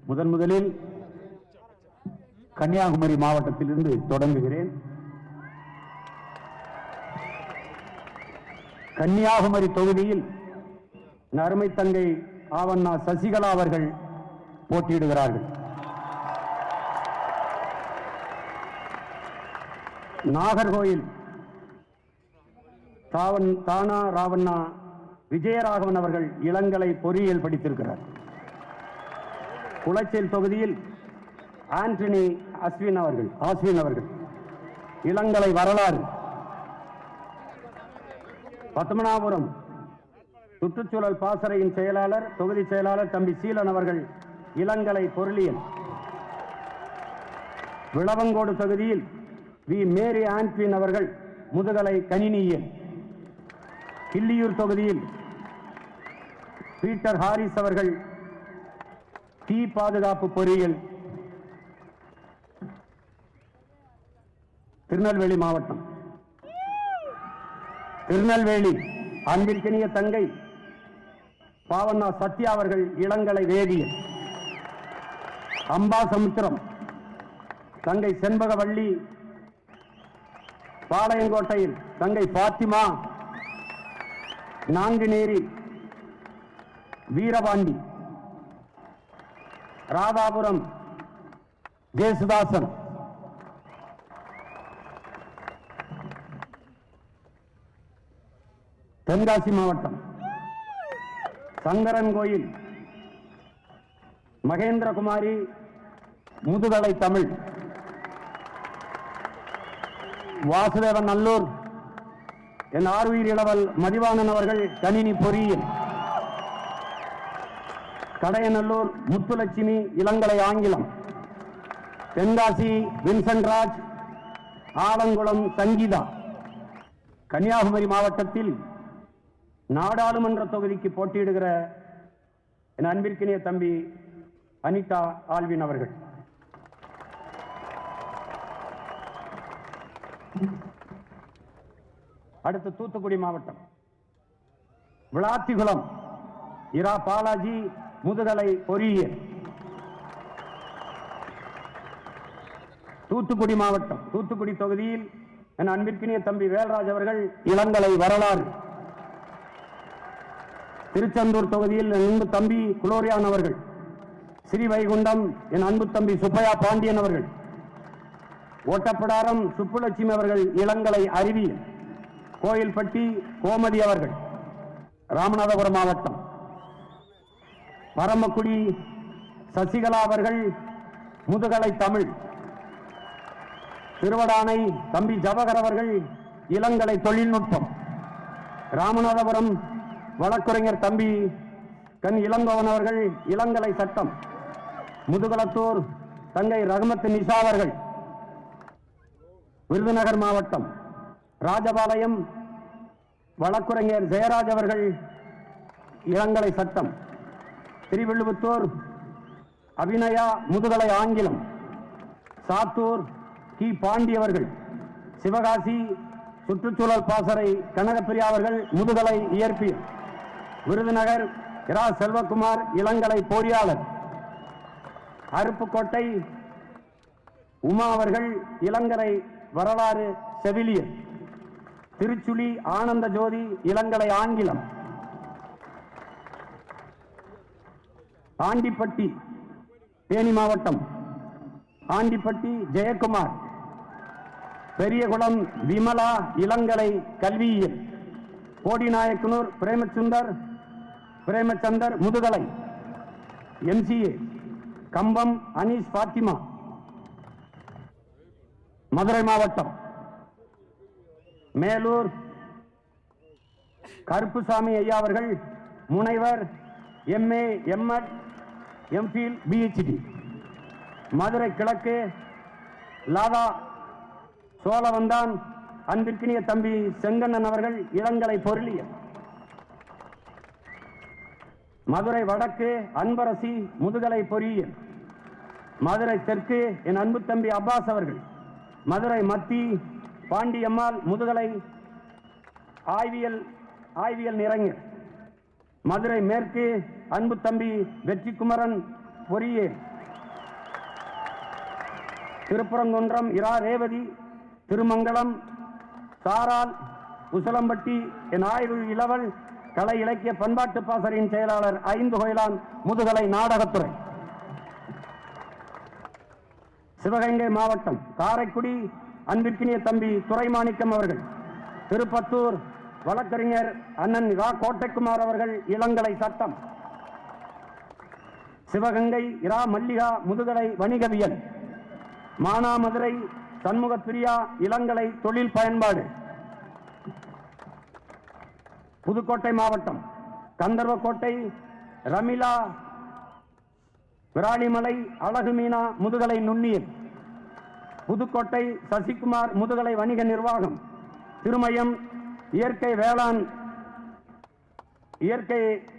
முதலில் கன்னியாகுமரி மாவட்டத்திலிருந்து தொடங்குகிறேன். கன்னியாகுமரி தொகுதியில் அருமை தங்கை ஆவண்ணா சசிகலா அவர்கள் போட்டியிடுகிறார்கள். நாகர்கோயில் தானா ராவண்ணா விஜயராகவன் அவர்கள் இளங்கலை பொறியியல் படித்திருக்கிறார். குளச்சல் தொகுதியில் ஆண்டனி ஆஸ்வின் அவர்கள் இளங்கலை வரலாறு. பத்மநாபபுரம் சுற்றுச்சூழல் பாசறையின் செயலாளர் தொகுதி செயலாளர் தம்பி சீலன் அவர்கள் இளங்கலை பொருளியல். விளவங்கோடு தொகுதியில் வி மேரி ஆண்ட்வின் அவர்கள் முதுகலை கணினியியல். கிள்ளியூர் தொகுதியில் பீட்டர் ஹாரிஸ் அவர்கள் தீ பாதுகாப்பு பொறியியல். திருநெல்வேலி மாவட்டம் திருநெல்வேலி அன்பிற்கினிய தங்கை பாவண்ணா சத்யா அவர்கள் இளங்கலை வேதியியல். அம்பாசமுத்திரம் தங்கை செண்பகவள்ளி. பாளையங்கோட்டையில் தங்கை பாத்திமா. நான்குநேரி வீரபாண்டி. ராதாபுரம் தேசுதாசன். தென்காசி மாவட்டம் சங்கரன் கோயில் மகேந்திரகுமாரி முதுகலை தமிழ். வாசுதேவன் நல்லூர் என் ஆர்வீர் இளவல் மதிவாணன் அவர்கள் கணினி பொறியியல். கடையநல்லூர் முத்துலட்சுமி இளங்கலை ஆங்கிலம். தென்காசி வின்சென்ட் ராஜ். ஆலங்குளம் சங்கீதா. கன்னியாகுமரி மாவட்டத்தில் நாடாளுமன்ற தொகுதிக்கு போட்டியிடுகிற என் அன்பிற்கினிய தம்பி அனிதா ஆல்வின் அவர்கள். அடுத்து தூத்துக்குடி மாவட்டம் விளாத்திகுளம் இரா பாலாஜி முதுகலை பொறியியல். தூத்துக்குடி மாவட்டம் தூத்துக்குடி தொகுதியில் என் அன்பிற்கினிய தம்பி வேல்ராஜ் அவர்கள் இளங்கலை வரலாறு. திருச்செந்தூர் தொகுதியில் என் அன்பு தம்பி குளோரியான் அவர்கள். ஸ்ரீவைகுண்டம் என் அன்பு தம்பி சுப்பையா பாண்டியன் அவர்கள். ஓட்டப்பிடாரம் சுப்புலட்சுமி அவர்கள் இளங்கலை அறிவியல். கோயில்பட்டி கோமதி அவர்கள் ராமநாதபுரம் மாவட்டம். பரமக்குடி சசிகலா அவர்கள் முதுகலை தமிழ். திருவடானை தம்பி ஜவஹர் அவர்கள் இளங்கலை தொழில்நுட்பம். ராமநாதபுரம் வழக்குரைஞர் தம்பி கண் இளங்கோவன் அவர்கள் இளங்கலை சட்டம். முதுகுளத்தூர் தங்கை ரஹமத் நிஷா அவர்கள். விருதுநகர் மாவட்டம் ராஜபாளையம் வழக்குரைஞர் ஜெயராஜ் அவர்கள் இளங்கலை சட்டம். திருவில்லுபுத்தூர் அபிநயா முதுகலை ஆங்கிலம். சாத்தூர் கி பாண்டி அவர்கள். சிவகாசி சுற்றுச்சூழல் பாசறை கனகப்பிரியா அவர்கள் முதுகலை இயற்பியல். விருதுநகர் இரா செல்வகுமார் இளங்கலை பொறியாளர். அருப்புக்கோட்டை உமா அவர்கள் இளங்கலை வரலாறு செவிலியர். திருச்சுழி ஆனந்த ஜோதி இளங்கலை ஆங்கிலம். ஆண்டிப்பட்டி தேனி மாவட்டம் ஆண்டிப்பட்டி ஜெயக்குமார். பெரியகுளம் விமலா இளங்கலை கல்வியியல். கோடிநாயக்கனூர் பிரேமச்சந்தர் முதுகலை MCA. கம்பம் அனீஸ் பாத்திமா. மதுரை மாவட்டம் மேலூர் கருப்புசாமி ஐயா அவர்கள் முனைவர் MA MAd MPhil PhD. Madurai கிழக்கு லாதா சோழவந்தான் அன்பிற்கினிய தம்பி செங்கண்ணன் அவர்கள் இளங்கலை பொருளியல். மதுரை வடக்கு அன்பரசி முதுகலை பொறியியல். மதுரை தெற்கு என் அன்பு தம்பி அப்பாஸ் அவர்கள். மதுரை மத்தி பாண்டியம்மாள் முதுகலை ஆய்வியல் நிறைஞர். மதுரை மேற்கு அன்பு தம்பி வெற்றிக்குமரன் பொறியியல் திருப்பரங்குன்றம் இரா ரேவதி, திருமங்கலம் சாரால், உசலம்பட்டி என் ஆய்வு இளவல் கலை இலக்கிய பண்பாட்டு பாசறையின் செயலாளர் ஐந்து கோயிலான் முதுகலை நாடகத்துறை. சிவகங்கை மாவட்டம் காரைக்குடி அன்பிற்கினிய தம்பி துரைமாணிக்கம் அவர்கள். திருப்பத்தூர் வழக்கறிஞர் அண்ணன் ரா கோட்டைக்குமார் அவர்கள் இளங்கலை சட்டம். சிவகங்கை இரா மல்லிகா முதுகலை வணிகவியல். மானாமதுரை சண்முக பிரியா இளங்கலை தொழில் பயன்பாடு. புதுக்கோட்டை மாவட்டம் கந்தர்வக்கோட்டை ரமிலா விராலிமலை அழகு மீனா முதுகலை நுண்ணியல். புதுக்கோட்டை சசிகுமார் முதுகலை வணிக நிர்வாகம். திருமயம் இயற்கை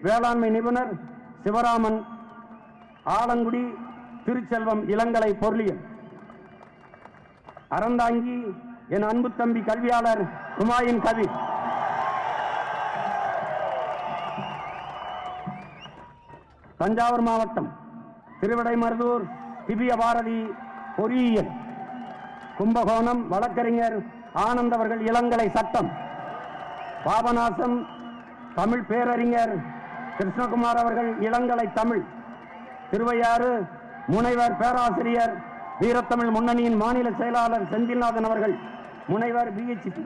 வேளாண்மை நிபுணர் சிவராமன். ஆலங்குடி திருச்செல்வம் இளங்கலை பொருளியல். அறந்தாங்கி என் அன்பு தம்பி கல்வியாளர் குமாயின் கவி. தஞ்சாவூர் மாவட்டம் திருவிடைமருதூர் திவ்ய பாரதி பொறியியல். கும்பகோணம் வழக்கறிஞர் ஆனந்த் அவர்கள் இளங்கலை சட்டம். பாபநாசம் தமிழ் பேரறிஞர் கிருஷ்ணகுமார் அவர்கள் இளங்கலை தமிழ். திருவையாறு முனைவர் பேராசிரியர் வீரத்தமிழ் முன்னணியின் மாநில செயலாளர் செந்தில்நாதன் அவர்கள் முனைவர் பிஎச்டி.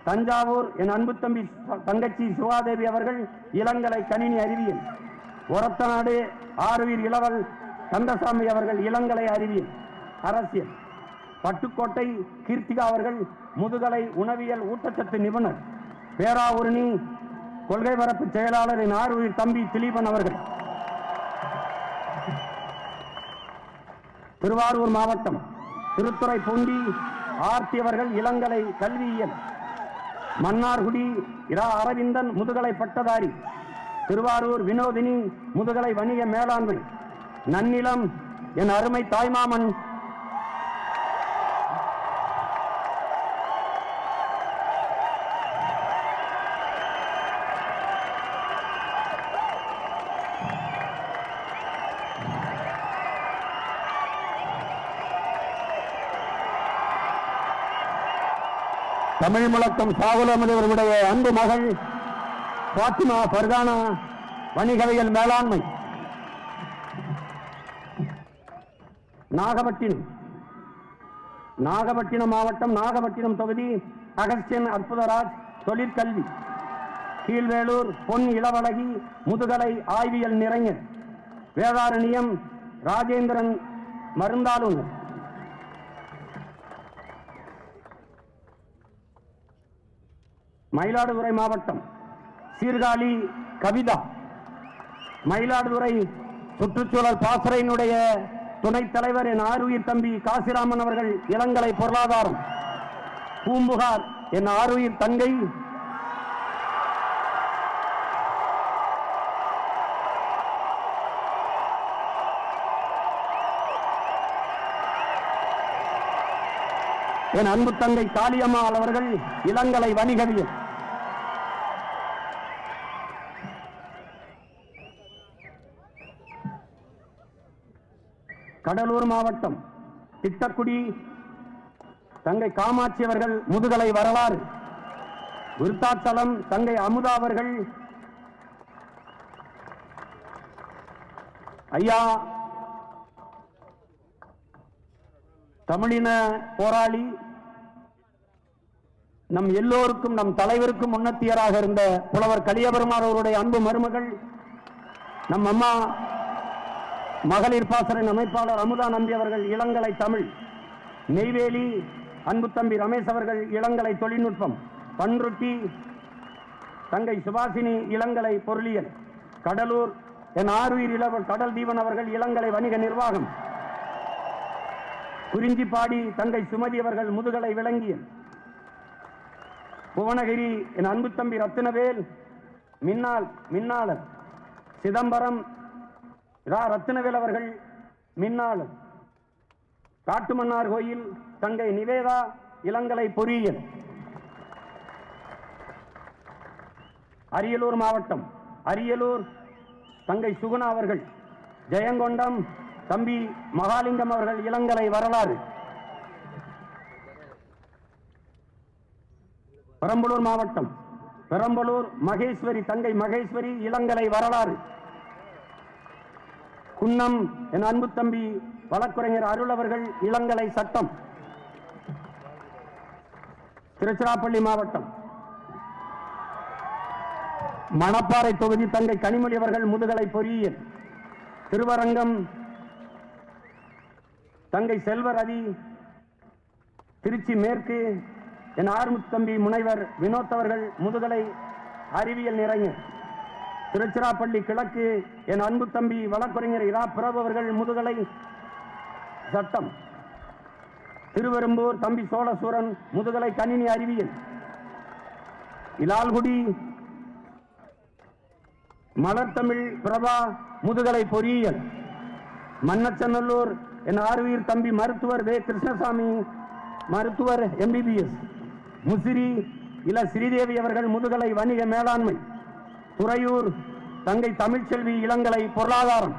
தஞ்சாவூர் என் அன்பு தம்பி தங்கச்சி சுகாதேவி அவர்கள் இளங்கலை கணினி அறிவியல். ஒரத்தநாடு ஆறுவீர் இளவல் கந்தசாமி அவர்கள் இளங்கலை அறிவியல் அரசியல். பட்டுக்கோட்டை கீர்த்திகா அவர்கள் முதுகலை உணவியல் ஊட்டச்சத்து நிபுணர். பேராவூரணி கொள்கை பரப்பு செயலாளர் என் ஆறுவீர் தம்பி திலீபன் அவர்கள். திருவாரூர் மாவட்டம் திருத்துறைப்பூண்டி ஆர்த்தி அவர்கள் இளங்கலை கல்வியியல். மன்னார்குடி இரா அரவிந்தன் முதுகலை பட்டதாரி. திருவாரூர் வினோதினி முதுகலை வணிக மேலாண்மை. நன்னிலம் என் அருமை தாய்மாமன் தமிழ் முழக்கம் சாகுலமுடைய அன்பு மகள் பாத்திமா பர்கானா வணிகவியல் மேலாண்மை. நாகப்பட்டினம் மாவட்டம் நாகப்பட்டினம் தொகுதி அகஸ்டியன் அற்புதராஜ் தொழிற்கல்வி. கீழ்வேளூர் பொன் இளவழகி முதுகலை ஆய்வியல் நிறைஞர். வேதாரண்யம் ராஜேந்திரன் மருந்தாளுநர். மயிலாடுதுறை மாவட்டம் சீர்காழி கவிதா. மயிலாடுதுறை சுற்றுச்சூழல் பாசறையினுடைய துணைத் தலைவர் என் ஆறுயிர் தம்பி காசிராமன் அவர்கள் இளங்கலை பொருளாதாரம். பூம்புகார் என் ஆறுயிர் தங்கை என் அன்பு தங்கை காளியம்மாள் அவர்கள் இளங்கலை வணிகவியல். கடலூர் மாவட்டம் திட்டக்குடி தங்கை காமாட்சி அவர்கள் முதுகலை வரலாறு. விருத்தாச்சலம் தங்கை அமுதா அவர்கள் ஐயா தமிழின போராளி, நம் எல்லோருக்கும் நம் தலைவருக்கும் முன்னத்தியராக இருந்த புலவர் கலியபெருமாள் அவருடைய அன்பு மருமகள் நம் அம்மா மகளிர் பாசறையின் அமைப்பாளர் அமுதா நம்பி அவர்கள் இளங்கலை தமிழ். நெய்வேலி அன்பு தம்பி ரமேஷ் அவர்கள் இளங்கலை தொழில்நுட்பம். பன்ருட்டி தங்கை சுபாசினி இளங்கலை பொருளியல். கடலூர் என் ஆறுயிர் இளவல் கடல் தீவன் அவர்கள் இளங்கலை வணிக நிர்வாகம். குறிஞ்சிப்பாடி தங்கை சுமதி அவர்கள் முதுகலை விளங்கியல். புவனகிரி என் அன்பு தம்பி ரத்தினவேல் மின்னாளர். சிதம்பரம் ரத்தினவேல் அவர்கள் மின்னாளர். காட்டுமன்னார் கோயில் தங்கை நிவேதா இளங்கலை பொறியியல். அரியலூர் மாவட்டம் அரியலூர் தங்கை சுகுணா அவர்கள். ஜெயங்கொண்டம் தம்பி மகாலிங்கம் அவர்கள் இளங்கலை வரலாறு. பெரம்பலூர் மாவட்டம் பெரம்பலூர் மகேஸ்வரி தங்கை மகேஸ்வரி இளங்கலை வரலாறு. குன்னம் என் அன்பு தம்பி வழக்குரைஞர் அருள் அவர்கள் இளங்கலை சட்டம். திருச்சிராப்பள்ளி மாவட்டம் மணப்பாறை தொகுதி தங்கை கனிமொழி அவர்கள் முதுகலை பொறியியல். திருவரங்கம் தங்கை செல்வரதி. திருச்சி மேற்கு என் ஆறுமுக தம்பி முனைவர் வினோத் அவர்கள் முதுகலை அறிவியல் நிறைஞர். திருச்சிராப்பள்ளி கிழக்கு என் அன்பு தம்பி வழக்குரைஞர் இரா பிரபு அவர்கள் முதுகலை சட்டம். திருவெரும்பூர் தம்பி சோழசூரன் முதுகலை கணினி அறிவியல். இலால்குடி மலர்தமிழ் பிரபா முதுகலை பொறியியல். மன்னச்சநல்லூர் என் ஆறுயிர் தம்பி மருத்துவர் வே கிருஷ்ணசாமி மருத்துவர் MBBS. முசிறி இள ஸ்ரீதேவி அவர்கள் முதுகலை வணிக மேலாண்மை. துறையூர் தங்கை தமிழ்ச்செல்வி இளங்கலை பொருளாதாரம்.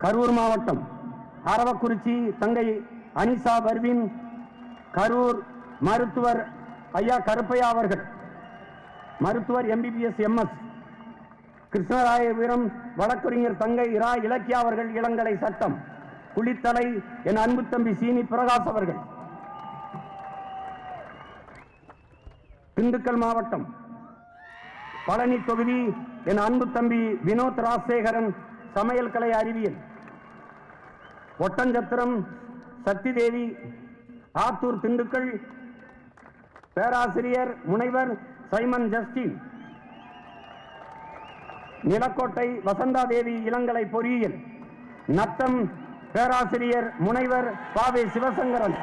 கரூர் மாவட்டம் அரவக்குறிச்சி தங்கை அனிசா பர்வீன். கரூர் மருத்துவர் ஐயா கருப்பையா அவர்கள் மருத்துவர் MBBS MS. கிருஷ்ணராயபுரம் வழக்குரைஞர் தங்கை இரா இலக்கியா அவர்கள் இளங்கலை சட்டம். குளித்தலை என் அன்பு தம்பி சீனி பிரகாஷ் அவர்கள். திண்டுக்கல் மாவட்டம் பழனி தொகுதி என் அன்பு தம்பி வினோத் ராஜசேகரன் சமையல் கலை அறிவியல். ஒட்டஞ்சத்திரம் சக்திதேவி. ஆத்தூர் திண்டுக்கல் பேராசிரியர் முனைவர் சைமன் ஜஸ்டின். நிலக்கோட்டை வசந்தா தேவி இளங்கலை பொறியியல். நத்தம் பேராசிரியர் முனைவர் பாவே சிவசங்கரன்.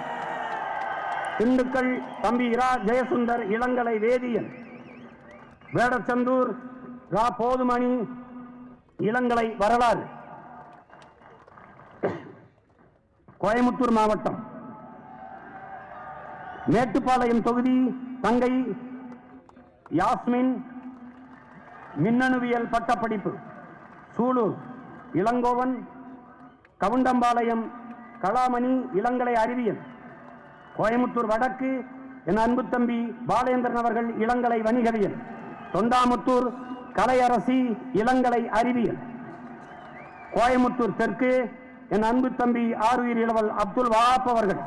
திண்டுக்கல் தம்பி இரா ஜெயசுந்தர் இளங்கலை வேதியியல். வேடச்சந்தூர் ரா போதுமணி இளங்கலை வரலாறு. கோயமுத்தூர் மாவட்டம் மேட்டுப்பாளையம் தொகுதி தங்கை யாஸ்மின் மின்னணுவியல் பட்டப்படிப்பு. சூலூர் இளங்கோவன். கவுண்டம்பாளையம் கலாமணி இளங்கலை அறிவியல். கோயமுத்தூர் வடக்கு என் அன்பு தம்பி பாலேந்திரன் அவர்கள் இளங்கலை வணிகவியல். தொண்டாமுத்தூர் கலையரசி இளங்கலை அறிவியல். கோயமுத்தூர் தெற்கு என் அன்பு தம்பி ஆறுயிர் இளவல் அப்துல் வஹாப் அவர்கள்.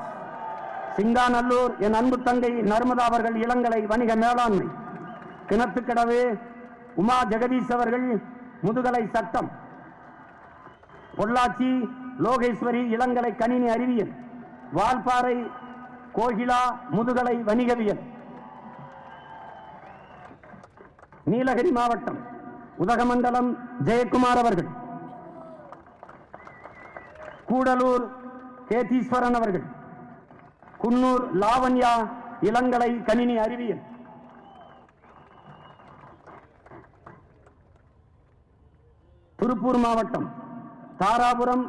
சிங்காநல்லூர் என் அன்பு தங்கை நர்மதா அவர்கள் இளங்கலை வணிக மேலாண்மை. கிணத்துக்கடவு உமா ஜெகதீஷ் அவர்கள் முதுகலை சட்டம். பொள்ளாச்சி லோகேஸ்வரி இளங்கலை கணினி அறிவியல். வால்பாறை கோகிலா முதுகலை வணிகவியல். நீலகிரி மாவட்டம் உதகமண்டலம் ஜெயக்குமார் அவர்கள். கூடலூர் கேதீஸ்வரன் அவர்கள். குன்னூர் லாவண்யா இளங்கலை கணினி அறிவியல். திருப்பூர் மாவட்டம் தாராபுரம்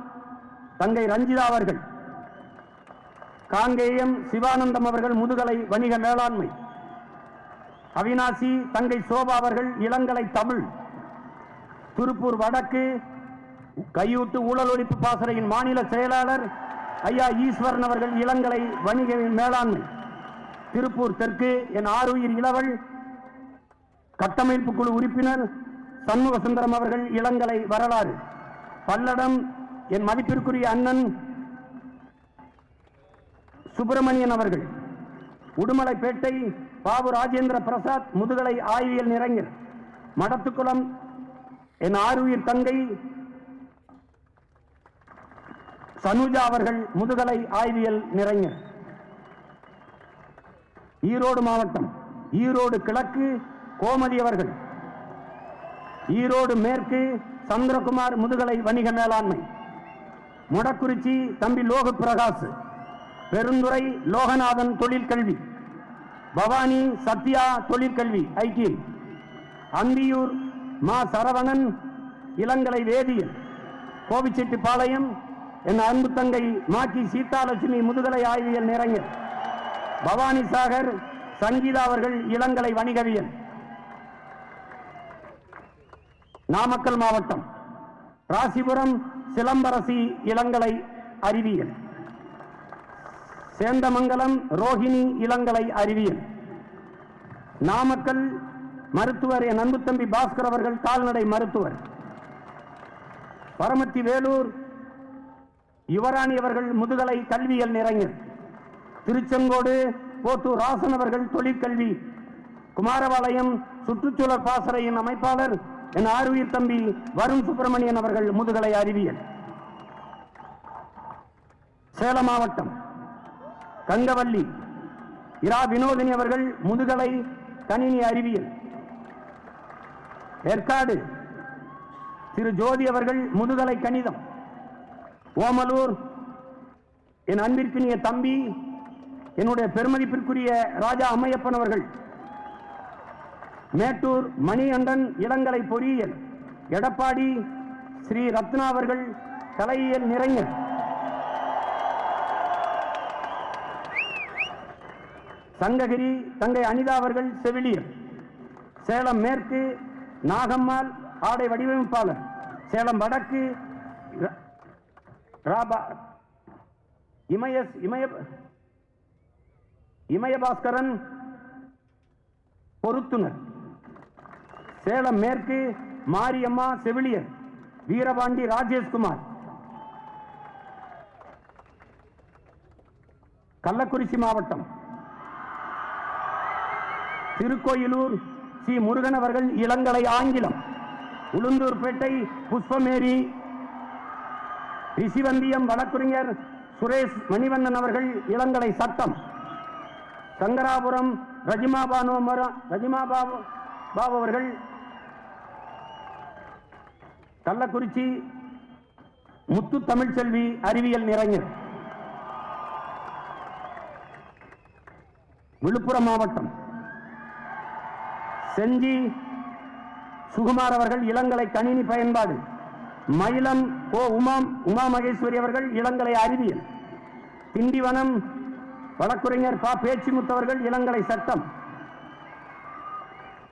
தங்கை ரஞ்சிதா அவர்கள். காங்கேயம் சிவானந்தம் அவர்கள் முதுகலை வணிக மேலாண்மை. அவினாசி தங்கை சோபா அவர்கள் இளங்கலை தமிழ். திருப்பூர் வடக்கு கையூட்டு ஊழல் ஒழிப்பு பாசறையின் மாநில செயலாளர் ஐயா ஈஸ்வரன் அவர்கள் இளங்கலை வணிக மேலாண்மை. திருப்பூர் தெற்கு என் ஆறுயிர் இளவல் கட்டமைப்பு குழு உறுப்பினர் சண்முக சுந்தரம் அவர்கள் இளங்கலை வரலாறு. பல்லடம் என் மதிப்பிற்குரிய அண்ணன் சுப்பிரமணியன் அவர்கள். உடுமலைப்பேட்டை பாபு ராஜேந்திர பிரசாத் முதுகலை ஆய்வியல் நிறைஞர். மடத்துக்குளம் என் ஆறுயிர் தங்கை சனுஜா அவர்கள் முதுகலை ஆய்வியல் நிறைஞர். ஈரோடு மாவட்டம் ஈரோடு கிழக்கு கோமதி அவர்கள். ஈரோடு மேற்கு சந்திரகுமார் முதுகலை வணிக மேலாண்மை. மொடக்குறிச்சி தம்பி லோக பிரகாஷ். பெருந்துறை லோகநாதன் தொழிற்கல்வி. பவானி சத்யா தொழிற்கல்வி IT. அந்தியூர் மா சரவணன் இளங்கலை வேதியியல். கோபிச்செட்டிப்பாளையம் என் அன்பு தங்கை மாக்கி சீதாலட்சுமி முதுகலை ஆய்வியல் நிறைஞர். பவானி சாகர் சங்கீதா அவர்கள் இளங்கலை வணிகவியல். நாமக்கல் மாவட்டம் ராசிபுரம் சிலம்பரசி இளங்கலை அறிவியல். சேந்தமங்கலம் ரோஹிணி இளங்கலை அறிவியல். நாமக்கல் மருத்துவர் என் அன்பு தம்பி பாஸ்கர் அவர்கள் கால்நடை மருத்துவர். பரமத்தி வேலூர் யுவராணி அவர்கள் முதுகலை கல்வியல் நிறைஞர். திருச்செங்கோடு போட்டூர் ராசன் அவர்கள் தொழிற்கல்வி. குமாரபாளையம் சுற்றுச்சூழல் பாசறையின் அமைப்பாளர் என் ஆர்வீர் தம்பி வருண் சுப்பிரமணியன் அவர்கள் முதுகலை அறிவியல். சேலம் மாவட்டம் கங்கவல்லி இரா வினோதினி அவர்கள் முதுகலை கணினி அறிவியல். ஏற்காடு திரு ஜோதி அவர்கள் முதுகலை கணிதம். ஓமலூர் என் அன்பிற்கினிய தம்பி என்னுடைய பெருமதிப்பிற்குரிய ராஜா அம்மையப்பன் அவர்கள். மேட்டூர் மணிகண்டன் இளங்கலை பொறியியல். எடப்பாடி ஸ்ரீ ரத்னா அவர்கள் கலையியல் நிறைஞர். சங்ககிரி தங்கை அனிதா அவர்கள் செவிலியர். சேலம் மேற்கு நாகம்மாள் ஆடை வடிவமைப்பாளர். சேலம் வடக்கு இமயபாஸ்கரன் பொருத்துனர். சேலம் மேற்கு மாரியம்மா செவிலியர். வீரபாண்டி ராஜேஷ்குமார். கள்ளக்குறிச்சி மாவட்டம் திருக்கோயிலூர் சி முருகன் அவர்கள் இளங்கலை ஆங்கிலம். உளுந்தூர்பேட்டை புஷ்பமேரி ரிஷிவந்தியம் வழக்குரைஞர் சுரேஷ் மணிவண்ணன் அவர்கள் இளங்கலை சட்டம். சங்கராபுரம் ரஜிமா பாபு அவர்கள் கள்ளக்குறிச்சி முத்து தமிழ்ச்செல்வி அறிவியல் நிறைஞர். விழுப்புரம் மாவட்டம் செஞ்சி சுகுமார் அவர்கள் இளங்கலை கணினி பயன்பாடு. மயிலம் உமா மகேஸ்வரி அவர்கள் இளங்கலை அறிவியல். திண்டிவனம் வழக்குரைஞர் பா பேச்சிமுத்தவர்கள் இளங்கலை சட்டம்.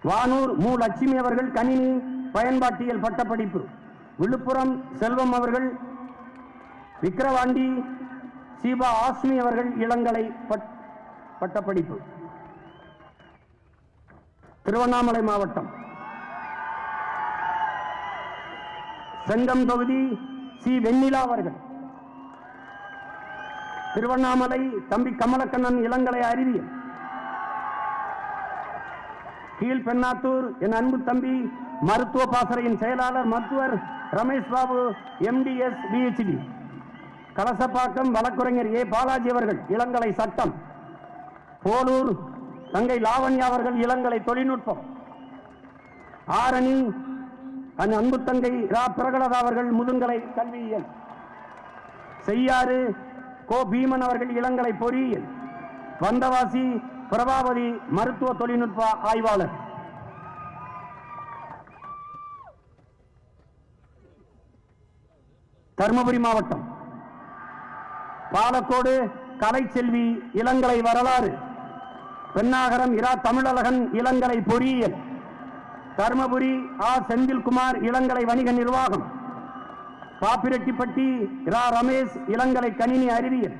வானூர் மு லட்சுமி அவர்கள் கணினி பயன்பாட்டியல் பட்டப்படிப்பு. விழுப்புரம் செல்வம் அவர்கள் விக்கிரவாண்டி சீபா ஆஸ்மி அவர்கள் இளங்கலை பட்டப்படிப்பு. திருவண்ணாமலை மாவட்டம் செங்கம் தொகுதி சி வெண்ணிலா அவர்கள். திருவண்ணாமலை தம்பி கமலக்கண்ணன் இளங்கலை அறிவியல். கீழ்பெண்ணாத்தூர் என் அன்பு தம்பி மருத்துவ பாசறையின் செயலாளர் மருத்துவர் ரமேஷ் பாபு எம்டிஎஸ் பிஹெச்டி. கலசப்பாக்கம் வழக்குரைஞர் ஏ பாலாஜி அவர்கள் இளங்கலை சட்டம். போலூர் தங்கை லாவண்யா அவர்கள் இளங்கலை தொழில்நுட்பம். ஆரணி அந்த அன்பு தங்கை ரா பிரகலதா அவர்கள் முதுங்கலை கல்வியியல். செய்யாறு கோ பீமன் அவர்கள் இளங்கலை பொறியியல். வந்தவாசி பிரபாவதி மருத்துவ தொழில்நுட்ப ஆய்வாளர். தருமபுரி மாவட்டம் பாலக்கோடு கலைச்செல்வி இளங்கலை வரலாறு. பெண்ணாகரம் இரா தமிழழகன் இளங்கலை பொறியியல். தருமபுரி ஆ செந்தில்குமார் இளங்கலை வணிக நிர்வாகம். பாப்பிரெட்டிப்பட்டி இரா ரமேஷ் இளங்கலை கணினி அறிவியல்.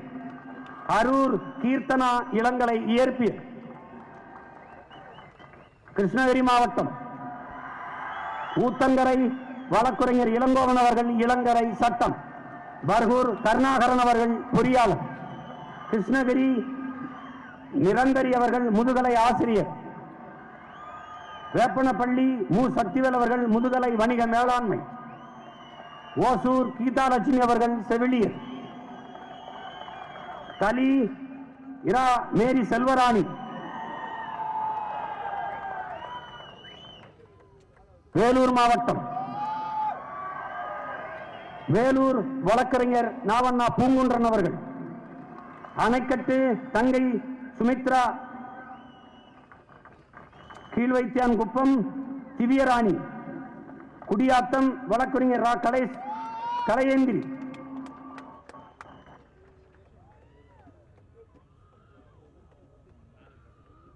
அரூர் கீர்த்தனா இளங்கலை இயற்பியல். கிருஷ்ணகிரி மாவட்டம் ஊத்தங்கரை வழக்குரைஞர் இளங்கோவன் அவர்கள் இளங்கலை சட்டம். பர்கூர் கருணாகரன் அவர்கள் பொறியாளர். கிருஷ்ணகிரி நிரந்தரி அவர்கள் முதுகலை ஆசிரியர். வேப்பனப்பள்ளி மு சக்திவேல் அவர்கள் முதுகலை வணிக மேலாண்மை. ஓசூர் கீதாலட்சுமி அவர்கள் செவிலியர். கலி இரா மேரி செல்வராணி. வேலூர் மாவட்டம் வேலூர் வழக்கறிஞர் நாவண்ணா பூங்குன்றன் அவர்கள். அணைக்கட்டு தங்கை சுமித்ரா. கீழ்வைத்தியான் குப்பம் திவ்யராணி. குடியாத்தம் வழக்கறிஞர் ரா கலையேந்திரி.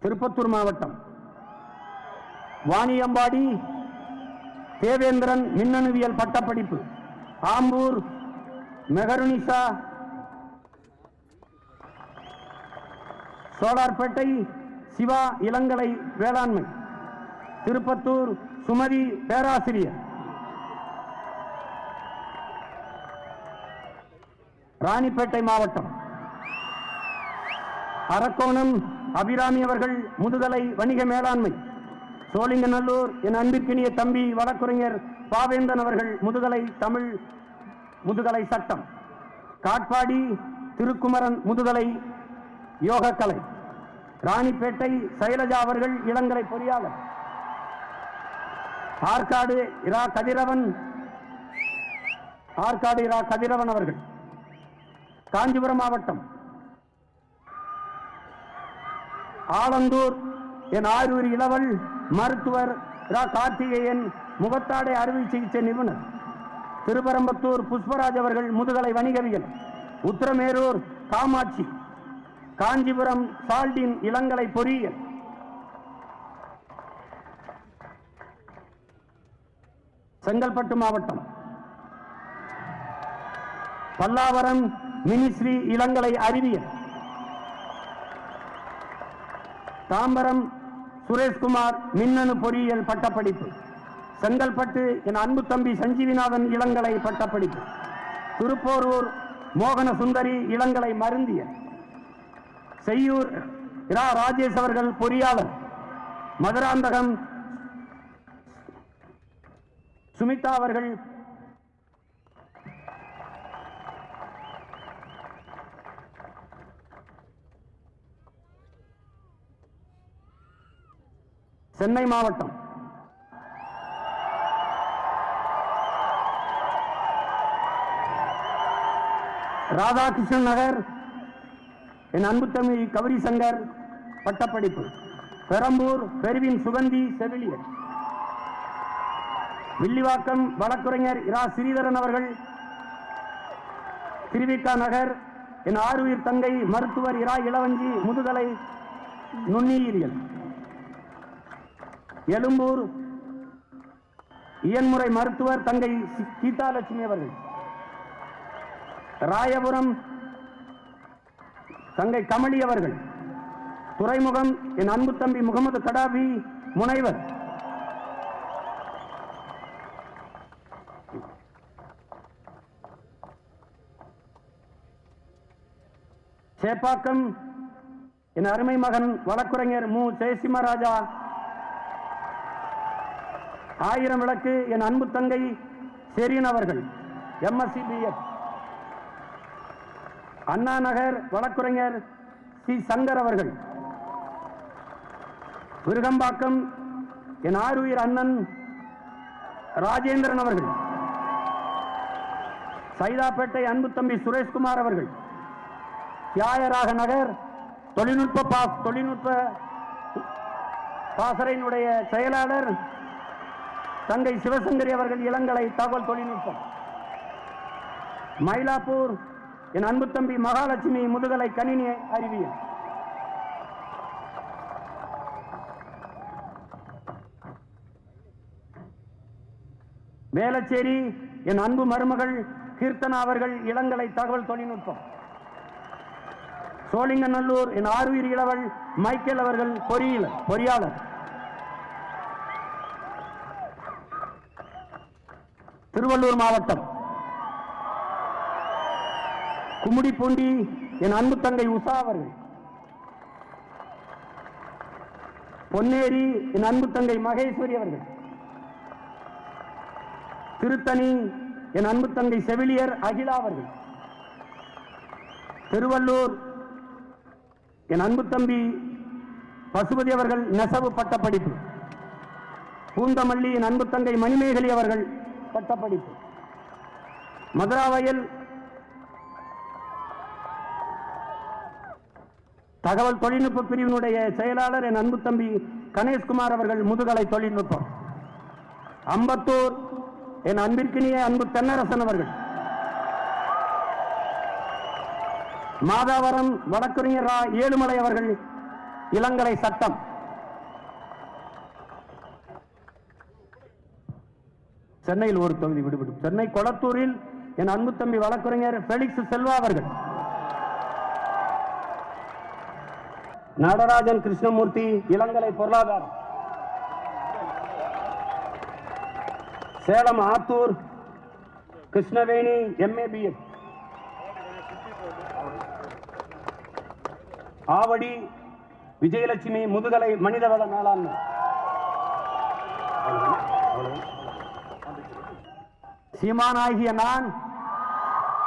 திருப்பத்தூர் மாவட்டம் வாணியம்பாடி தேவேந்திரன் மின்னணுவியல் பட்டப்படிப்பு. ஆம்பூர் மெகருனிசா சோலார்பேட்டை சிவா இளங்கலை வேளாண்மை, திருப்பத்தூர் சுமதி பேராசிரியர், ராணிப்பேட்டை மாவட்டம் அரக்கோணம் அபிராமி அவர்கள் முதுகலை வணிக மேலாண்மை, சோழிங்கநல்லூர் என் அன்பிற்கினிய தம்பி வழக்குரைஞர் பாவேந்தன் அவர்கள் முதுகலை தமிழ் முதுகலை சட்டம், காட்பாடி திருக்குமரன் முதுகலை யோகக்கலை, ராணிப்பேட்டை சைலஜா அவர்கள் இளங்கலை பொறியாளர், ஆற்காடு இரா கதிரவன் அவர்கள், காஞ்சிபுரம் மாவட்டம் ஆலந்தூர் என் ஆரூர் இளவல் மருத்துவர் ரா கார்த்திகேயன் முகத்தாடை அறுவை சிகிச்சை நிபுணர், திருப்பரம்பத்தூர் புஷ்பராஜ் அவர்கள் முதுகலை வணிகவியல், உத்தரமேரூர் காமாட்சி, காஞ்சிபுரம் சால்டின் இளங்கலை பொறியியல், செங்கல்பட்டு மாவட்டம் பல்லாவரம் மினிஸ்ரீ இளங்கலை அறிவியல், தாம்பரம் சுரேஷ்குமார் மின்னணு பொறியியல் பட்டப்படிப்பு, செங்கல்பட்டு என் அன்பு தம்பி சஞ்சீவிநாதன் இளங்கலை பட்டப்படிப்பு, திருப்போரூர் மோகன சுந்தரி இளங்கலை மருந்தியல், செய்யூர் இரா ராஜேஷ் அவர்கள் பொறியாளர், மதுராந்தகம் சுமிதா அவர்கள் சென்னை மாவட்டம் ராதாகிருஷ்ணன் நகர் என் அன்பு தம்பி கௌரி சங்கர் பட்டப்படிப்பு, பெரம்பூர் பெருவின் சுகந்தி செவிலியர், வில்லிவாக்கம் வழக்குரைஞர் இரா ஸ்ரீதரன் அவர்கள், திருவிக்கா நகர் என் ஆறுயிர் தங்கை மருத்துவர் இரா இளவஞ்சி முதுகலை நுண்ணுயிரியல், எழும்பூர் இயன்முறை மருத்துவர் தங்கை கீதாலட்சுமி அவர்கள், ராயபுரம் தங்கை கமலி அவர்கள், துறைமுகம் என் அன்பு தம்பி முகமது கடாபி முனைவர், சேப்பாக்கம் என் அருமை மகன் வழக்குரைஞர் மு ஜெயசிம்மராஜா, ஆயிரம் விளக்கு என் அன்பு தங்கை செரீன் அவர்கள் MSc BEd, அண்ணா நகர் வழக்குரைஞர் சி சங்கர் அவர்கள், விருகம்பாக்கம் என் ஆறுயிர் அண்ணன் ராஜேந்திரன் அவர்கள், சைதாப்பேட்டை அன்பு தம்பி சுரேஷ்குமார் அவர்கள், தியாகராக நகர் தொழில்நுட்ப பாசறையினுடைய செயலாளர் தங்கை சிவசங்கரி அவர்கள் இளங்கலை தகவல் தொழில்நுட்பம், மயிலாப்பூர் என் அன்பு தம்பி மகாலட்சுமி முதுகலை கணினி அறிவியல், வேளச்சேரி என் அன்பு மருமகள் கீர்த்தனா அவர்கள் இளங்கலை தகவல் தொழில்நுட்பம், சோழிங்கநல்லூர் என் ஆறுயிர் இளவல் மைக்கேல் அவர்கள் பொறியாளர், திருவள்ளூர் மாவட்டம் கும்மிடிப்பூண்டி என் அன்பு தங்கை உஷா அவர்கள், பொன்னேரி என் அன்பு தங்கை மகேஸ்வரி அவர்கள், திருத்தணி என் அன்பு தங்கை செவிலியர் அகிலா அவர்கள், திருவள்ளூர் என் அன்பு தம்பி பசுபதி அவர்கள் நெசவு பட்டப்படிப்பு, பூந்தமல்லி என் அன்பு தங்கை மணிமேகலி அவர்கள் பட்டப்படிப்பு, மதுராவயல் தகவல் தொழில்நுட்ப பிரிவினுடைய செயலாளர் என் அன்பு தம்பி கணேஷ்குமார் அவர்கள் முதுகலை தொழில்நுட்பம், அம்பத்தூர் என் அன்பிற்கினிய அன்பு தென்னரசன் அவர்கள், மாதாவரம் வழக்குரைஞர் ஏழுமலை அவர்கள் இளங்கலை சட்டம், சென்னையில் ஒரு தொகுதி விடுபடும், சென்னை கொளத்தூரில் என் அன்பு தம்பி வழக்குரைஞர் பெலிக்ஸ் செல்வா அவர்கள், நடராஜன் கிருஷ்ணமூர்த்தி, இளங்கலை பொருளாதாரம். Salem Attur Krishnaveni, MA BEd. ஆவடி விஜயலட்சுமி, முதுகலை மனிதவள மேலாண்மை. சீமானாகிய நான்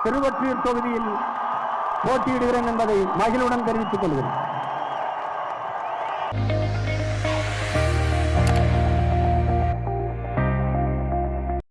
திருவொற்றியூர் தொகுதியில் போட்டியிடுகிறேன் என்பதை மகிழ்வுடன் தெரிவித்துக் கொள்கிறேன்.